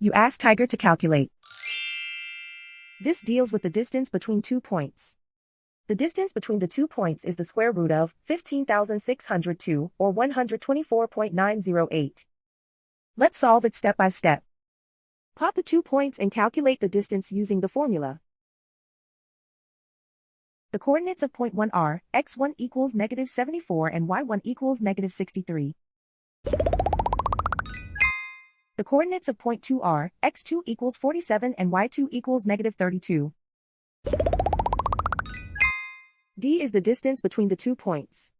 You ask Tiger to calculate. This deals with the distance between 2 points. The distance between the 2 points is the square root of 15,602, or 124.908. Let's solve it step by step. Plot the 2 points and calculate the distance using the formula. The coordinates of point 1 are x1 equals negative 74 and y1 equals negative 63. The coordinates of point 2 are x2 equals 47 and y2 equals negative 32. D is the distance between the 2 points.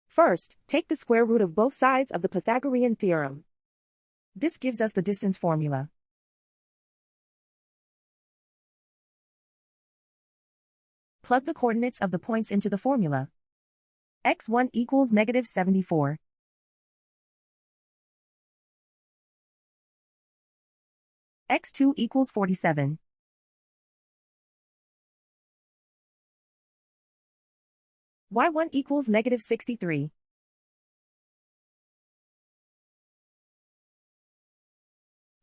First, take the square root of both sides of the Pythagorean theorem. This gives us the distance formula. Plug the coordinates of the points into the formula. x1 equals negative 74. x2 equals 47. y1 equals negative 63.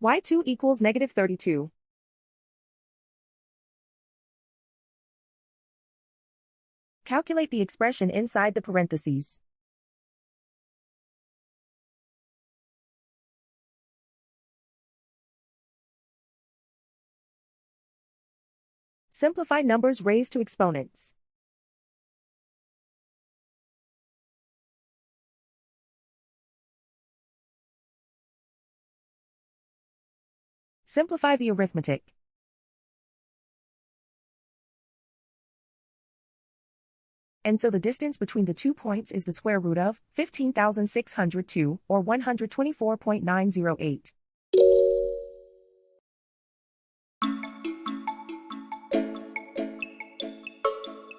y2 equals negative 32. Calculate the expression inside the parentheses. Simplify numbers raised to exponents. Simplify the arithmetic. And so the distance between the 2 points is the square root of 15,602, or 124.908.